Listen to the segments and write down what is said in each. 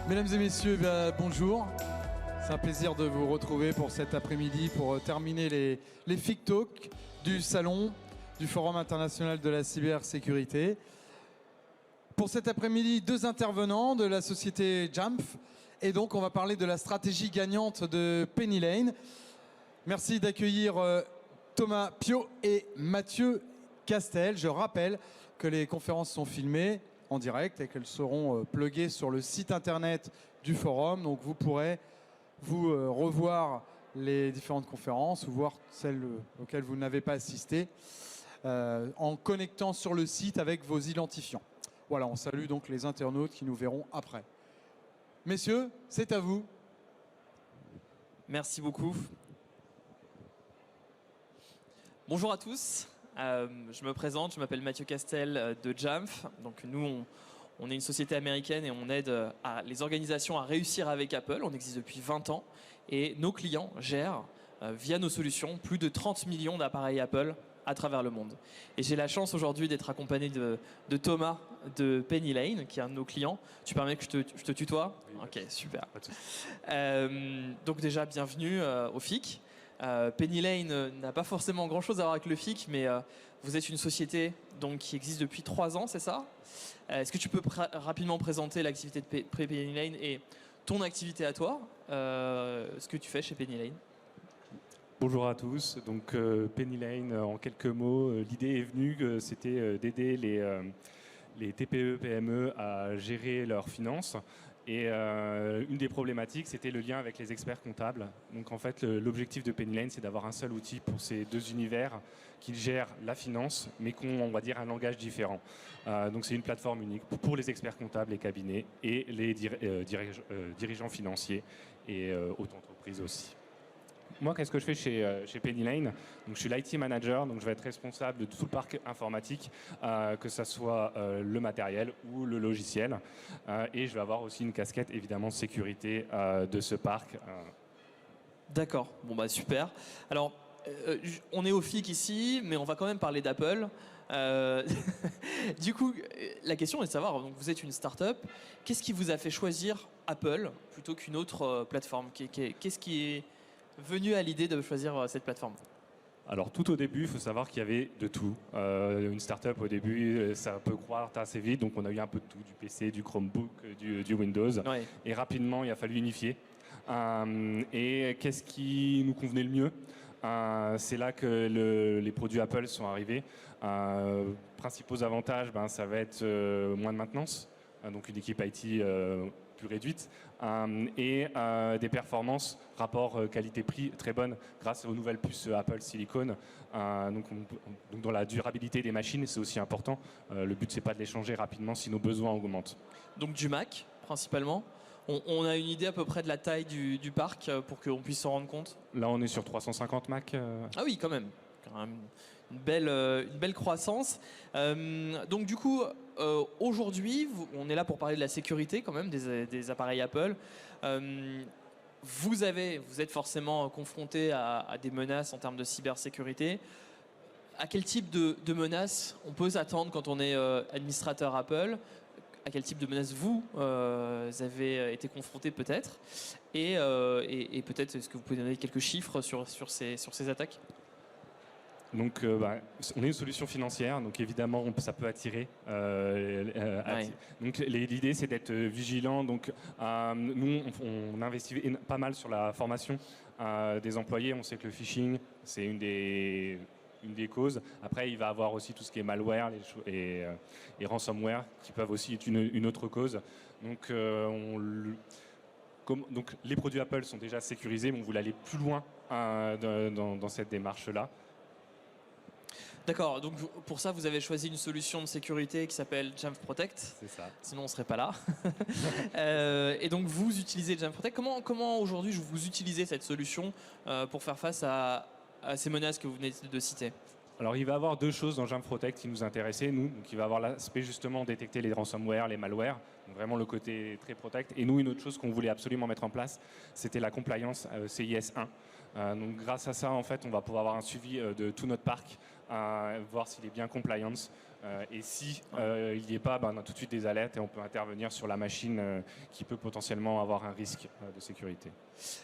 Mesdames et messieurs, bonjour. C'est un plaisir de vous retrouver pour cet après-midi pour terminer les FIC Talks du salon du Forum international de la cybersécurité. Pour cet après-midi, deux intervenants de la société Jamf. Et donc, on va parler de la stratégie gagnante de PennyLane. Merci d'accueillir Thomas Piot et Mathieu Castel. Je rappelle que les conférences sont filmées en direct et qu'elles seront pluguées sur le site internet du forum. Donc vous pourrez vous revoir les différentes conférences ou voir celles auxquelles vous n'avez pas assisté en connectant sur le site avec vos identifiants. Voilà, on salue donc les internautes qui nous verront après. Messieurs, c'est à vous. Merci beaucoup. Bonjour à tous. Je me présente, je m'appelle Mathieu Castel de Jamf. Donc nous, on est une société américaine et on aide les organisations à réussir avec Apple. On existe depuis 20 ans et nos clients gèrent, via nos solutions, plus de 30 millions d'appareils Apple à travers le monde. Et j'ai la chance aujourd'hui d'être accompagné de Thomas de PennyLane, qui est un de nos clients. Tu permets que je te tutoie? Oui, ok, super. Donc déjà, bienvenue au FIC. PennyLane n'a pas forcément grand-chose à voir avec le FIC, mais vous êtes une société donc, qui existe depuis 3 ans, c'est ça? Est-ce que tu peux rapidement présenter l'activité de PennyLane et ton activité à toi, ce que tu fais chez PennyLane? Bonjour à tous. Donc PennyLane, en quelques mots, l'idée est venue, c'était d'aider les TPE, PME à gérer leurs finances. Et une des problématiques, c'était le lien avec les experts comptables. Donc en fait, l'objectif de PennyLane, c'est d'avoir un seul outil pour ces deux univers qui gèrent la finance, mais qui ont, on va dire, un langage différent. Donc c'est une plateforme unique pour les experts comptables, les cabinets et les dirigeants financiers et auto-entreprises aussi. Moi, qu'est-ce que je fais chez PennyLane? Donc, je suis l'IT manager, donc je vais être responsable de tout le parc informatique, que ce soit le matériel ou le logiciel. Et je vais avoir aussi une casquette, évidemment, de sécurité de ce parc. D'accord, bon bah super. Alors, on est au FIC ici, mais on va quand même parler d'Apple. Du coup, la question est de savoir, donc vous êtes une start-up, qu'est-ce qui vous a fait choisir Apple plutôt qu'une autre plateforme? Qu'est-ce qui est venu à l'idée de choisir cette plateforme? Alors tout au début, il faut savoir qu'il y avait de tout. Une start-up au début, ça peut croire assez vite, donc on a eu un peu de tout, du PC, du Chromebook, du Windows. Ouais. Et rapidement, il a fallu unifier. Et qu'est-ce qui nous convenait le mieux? C'est là que les produits Apple sont arrivés. Principaux avantages, ça va être moins de maintenance, donc une équipe IT plus réduite, et des performances, rapport qualité-prix très bonnes grâce aux nouvelles puces Apple Silicon. Donc dans la durabilité des machines, c'est aussi important. Le but, c'est pas de les changer rapidement si nos besoins augmentent. Donc du Mac, principalement. On a une idée à peu près de la taille du parc pour qu'on puisse s'en rendre compte? Là, on est sur 350 Mac. Ah oui, quand même. Une belle croissance. Donc du coup, aujourd'hui, on est là pour parler de la sécurité quand même des appareils Apple. Vous êtes forcément confronté à des menaces en termes de cybersécurité. À quel type de menaces on peut s'attendre quand on est administrateur Apple? À quel type de menaces vous avez été confronté peut-être? Et peut-être, est-ce que vous pouvez donner quelques chiffres sur ces attaques? Donc, on est une solution financière, donc évidemment, ça peut attirer. Donc, l'idée, c'est d'être vigilant. Donc, nous, on investit pas mal sur la formation des employés. On sait que le phishing, c'est une des causes. Après, il va y avoir aussi tout ce qui est malware et ransomware, qui peuvent aussi être une autre cause. Donc, donc, les produits Apple sont déjà sécurisés, mais on voulait aller plus loin dans cette démarche-là. D'accord, donc pour ça, vous avez choisi une solution de sécurité qui s'appelle Jamf Protect. C'est ça. Sinon, on ne serait pas là. Et donc, vous utilisez Jamf Protect. Comment aujourd'hui, vous utilisez cette solution pour faire face à ces menaces que vous venez de citer? Alors, il va y avoir deux choses dans Jamf Protect qui nous intéressaient, nous. Donc, il va y avoir l'aspect justement détecter les ransomware, les malwares, donc vraiment le côté très protect. Et nous, une autre chose qu'on voulait absolument mettre en place, c'était la compliance CIS 1. Donc, grâce à ça, en fait, on va pouvoir avoir un suivi de tout notre parc voir s'il est bien compliance. Et si il n'y est pas, on a tout de suite des alertes et on peut intervenir sur la machine qui peut potentiellement avoir un risque de sécurité.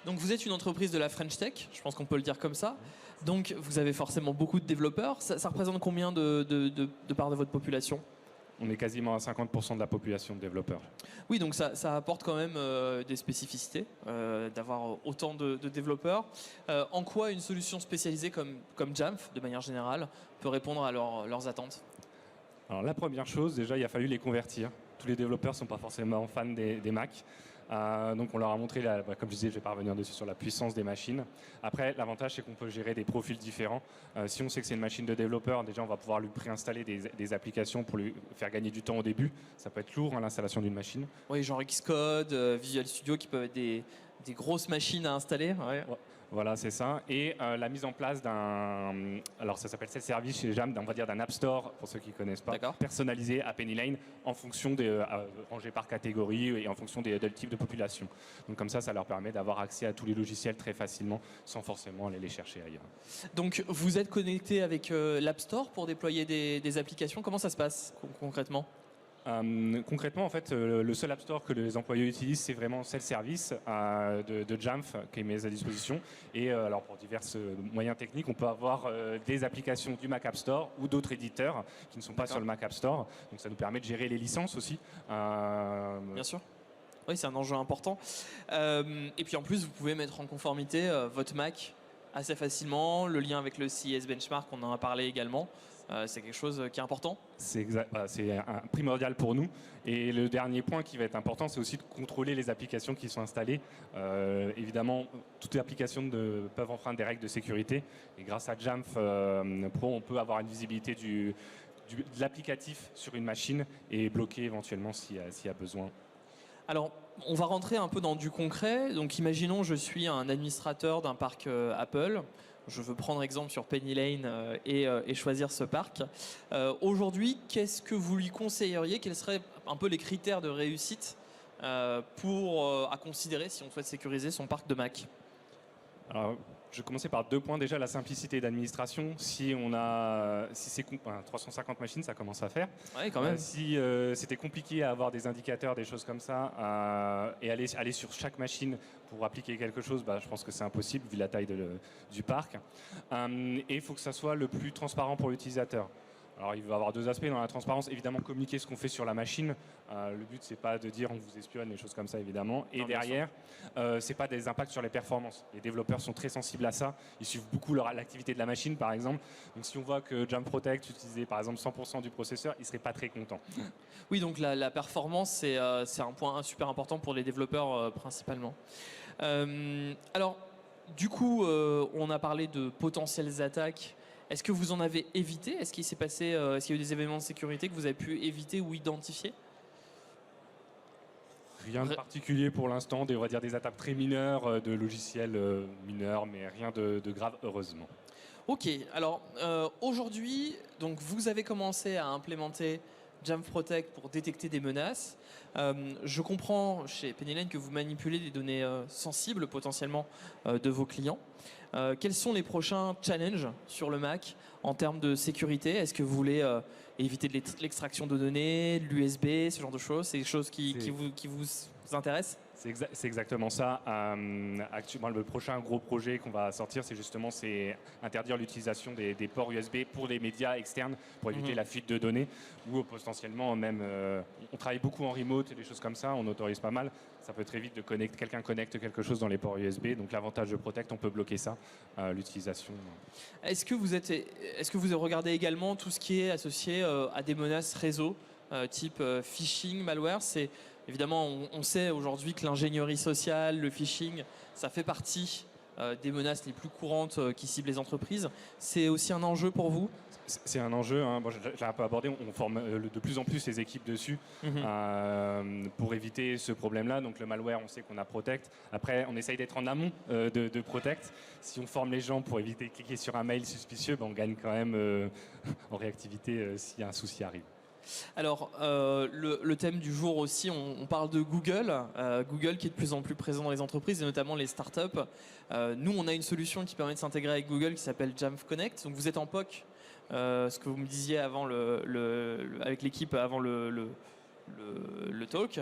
Donc vous êtes une entreprise de la French Tech, je pense qu'on peut le dire comme ça. Donc vous avez forcément beaucoup de développeurs. Ça représente combien de part de votre population ? On est quasiment à 50% de la population de développeurs. Oui, donc ça apporte quand même des spécificités d'avoir autant de développeurs. En quoi une solution spécialisée comme Jamf, de manière générale, peut répondre à leurs attentes ? Alors la première chose, déjà, il a fallu les convertir. Tous les développeurs ne sont pas forcément fans des Mac. Donc on leur a montré, comme je disais, je ne vais pas revenir dessus, sur la puissance des machines. Après, l'avantage, c'est qu'on peut gérer des profils différents. Si on sait que c'est une machine de développeur, déjà, on va pouvoir lui préinstaller des applications pour lui faire gagner du temps au début. Ça peut être lourd, l'installation d'une machine. Oui, genre Xcode, Visual Studio, qui peuvent être des grosses machines à installer. Ouais. Voilà, c'est ça. Et la mise en place alors ça s'appelle self-service chez Jamf, on va dire d'un App Store, pour ceux qui ne connaissent pas, personnalisé à Penny Lane, en fonction rangé par catégorie et en fonction des types de population. Donc comme ça leur permet d'avoir accès à tous les logiciels très facilement, sans forcément aller les chercher ailleurs. Donc vous êtes connecté avec l'App Store pour déployer des applications. Comment ça se passe concrètement ? Concrètement, en fait, le seul App Store que les employés utilisent, c'est vraiment self-service de Jamf qui est mis à disposition. Et alors pour divers moyens techniques, on peut avoir des applications du Mac App Store ou d'autres éditeurs qui ne sont pas sur le Mac App Store. Donc ça nous permet de gérer les licences aussi. Bien sûr. Oui, c'est un enjeu important. Et puis en plus, vous pouvez mettre en conformité votre Mac assez facilement. Le lien avec le CIS Benchmark, on en a parlé également. C'est quelque chose qui est important. C'est primordial pour nous. Et le dernier point qui va être important, c'est aussi de contrôler les applications qui sont installées. Évidemment, toutes les applications peuvent enfreindre des règles de sécurité. Et grâce à Jamf Pro, on peut avoir une visibilité de l'applicatif sur une machine et bloquer éventuellement s'il y a besoin. Alors, on va rentrer un peu dans du concret. Donc, imaginons, je suis un administrateur d'un parc Apple. Je veux prendre exemple sur Penny Lane et choisir ce parc. Aujourd'hui, qu'est-ce que vous lui conseilleriez ? Quels seraient un peu les critères de réussite à considérer si on souhaite sécuriser son parc de Mac ? Alors, je vais commencer par 2 points. Déjà, la simplicité d'administration. Si c'est 350 machines, ça commence à faire. Oui, quand même. Si c'était compliqué à avoir des indicateurs, des choses comme ça, et aller sur chaque machine pour appliquer quelque chose, je pense que c'est impossible vu la taille du parc. Et il faut que ça soit le plus transparent pour l'utilisateur. Alors il va y avoir 2 aspects dans la transparence. Évidemment, communiquer ce qu'on fait sur la machine. Le but, c'est pas de dire on vous espionne, les choses comme ça, évidemment. Et derrière, c'est pas des impacts sur les performances. Les développeurs sont très sensibles à ça. Ils suivent beaucoup l'activité de la machine, par exemple. Donc si on voit que Jamf Protect utilisait par exemple 100% du processeur, ils seraient pas très contents. Oui, donc la performance, c'est un point super important pour les développeurs principalement. Alors, du coup, on a parlé de potentielles attaques. Est-ce que vous en avez évité ? Est-ce qu'il y a eu des événements de sécurité que vous avez pu éviter ou identifier ? Rien de particulier pour l'instant, on va dire des attaques très mineures, de logiciels mineurs, mais rien de grave, heureusement. Ok, alors aujourd'hui, donc vous avez commencé à implémenter Jamf Protect pour détecter des menaces. Je comprends chez Penny Lane que vous manipulez des données sensibles potentiellement de vos clients. Quels sont les prochains challenges sur le Mac en termes de sécurité ? Est-ce que vous voulez éviter de l'extraction de données, l'USB, ce genre de choses ? C'est des choses qui vous intéressent ? C'est exactement ça. Actuellement, le prochain gros projet qu'on va sortir, c'est interdire l'utilisation des ports USB pour les médias externes pour éviter la fuite de données ou potentiellement même. On travaille beaucoup en remote et des choses comme ça, on autorise pas mal. Ça peut très vite de quelqu'un connecte quelque chose dans les ports USB. Donc l'avantage de Protect, on peut bloquer ça, l'utilisation. Est-ce que vous regardez également tout ce qui est associé à des menaces réseau type phishing, malware ? Évidemment, on sait aujourd'hui que l'ingénierie sociale, le phishing, ça fait partie des menaces les plus courantes qui ciblent les entreprises. C'est aussi un enjeu pour vous ? C'est un enjeu, bon, je l'ai un peu abordé, on forme de plus en plus les équipes dessus pour éviter ce problème-là. Donc le malware, on sait qu'on a Protect. Après, on essaye d'être en amont de Protect. Si on forme les gens pour éviter de cliquer sur un mail suspicieux, on gagne quand même en réactivité s'il y a un souci arrive. Alors, le thème du jour aussi, on parle de Google. Google qui est de plus en plus présent dans les entreprises et notamment les startups. Nous, on a une solution qui permet de s'intégrer avec Google qui s'appelle Jamf Connect. Donc, vous êtes en POC ce que vous me disiez avant avec l'équipe avant le talk.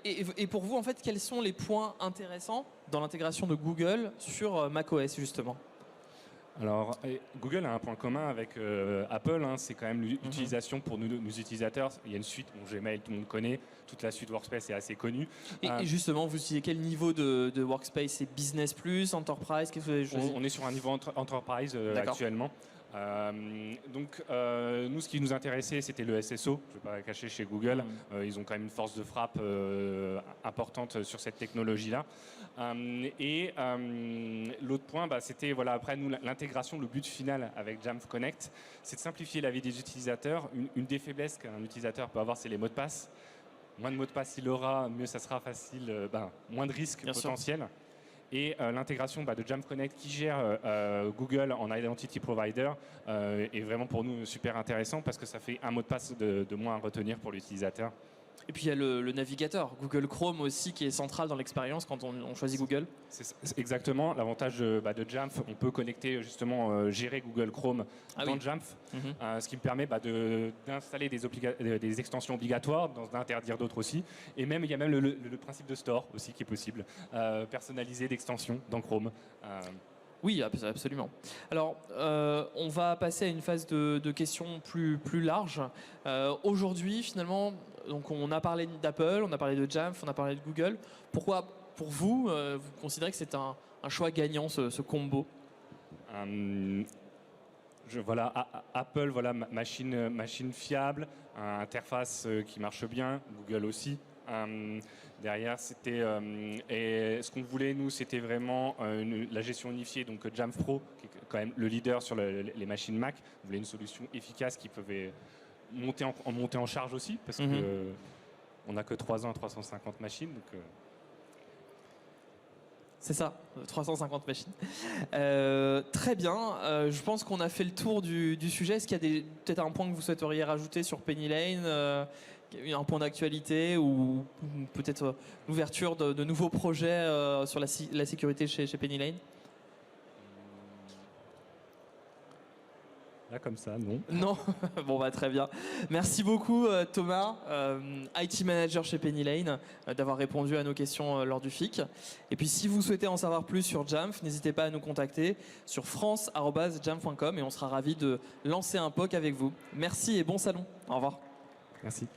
Et pour vous, en fait, quels sont les points intéressants dans l'intégration de Google sur macOS, justement? Alors, Google a un point commun avec Apple, hein, c'est quand même l'utilisation pour nous utilisateurs. Il y a une suite, Gmail, tout le monde connaît, toute la suite Workspace est assez connue. Et justement, vous utilisez quel niveau de Workspace? C'est Business Plus, Enterprise? Qu'est-ce que vous avez choisi? On est sur un niveau Enterprise actuellement. Donc, nous, ce qui nous intéressait, c'était le SSO. Je ne vais pas cacher chez Google. Ils ont quand même une force de frappe importante sur cette technologie-là. L'autre point, c'était après nous l'intégration, le but final avec Jamf Connect, c'est de simplifier la vie des utilisateurs. Une des faiblesses qu'un utilisateur peut avoir, c'est les mots de passe. Moins de mots de passe il aura, mieux ça sera facile, moins de risques potentiels. Et l'intégration de Jamf Connect qui gère Google en Identity Provider est vraiment pour nous super intéressant parce que ça fait un mot de passe de moins à retenir pour l'utilisateur. Et puis il y a le navigateur, Google Chrome aussi, qui est central dans l'expérience quand on choisit Google. C'est exactement l'avantage de Jamf. On peut connecter justement, gérer Google Chrome dans Jamf, ce qui me permet d'installer des extensions obligatoires, d'interdire d'autres aussi. Et même il y a même le principe de store aussi qui est possible, personnaliser d'extensions dans Chrome. Oui, absolument. Alors, on va passer à une phase de questions plus large. Aujourd'hui, finalement, donc on a parlé d'Apple, on a parlé de Jamf, on a parlé de Google. Pourquoi, pour vous, vous considérez que c'est un choix gagnant, ce combo? Apple, machine fiable, interface qui marche bien, Google aussi. Derrière, c'était et ce qu'on voulait nous, c'était vraiment la gestion unifiée, donc Jamf Pro, qui est quand même le leader sur les machines Mac. On voulait une solution efficace qui pouvait monter en charge aussi, parce que on n'a que 3 ans à 350 machines. Donc, c'est ça, 350 machines. Très bien, je pense qu'on a fait le tour du sujet. Est-ce qu'il y a peut-être un point que vous souhaiteriez rajouter sur Penny Lane, un point d'actualité ou peut-être l'ouverture de nouveaux projets sur la sécurité chez Penny Lane? Là, comme ça, non. Non. Bon, très bien. Merci beaucoup, Thomas, IT Manager chez Penny Lane, d'avoir répondu à nos questions lors du FIC. Et puis, si vous souhaitez en savoir plus sur Jamf, n'hésitez pas à nous contacter sur france@jamf.com et on sera ravis de lancer un POC avec vous. Merci et bon salon. Au revoir. Merci.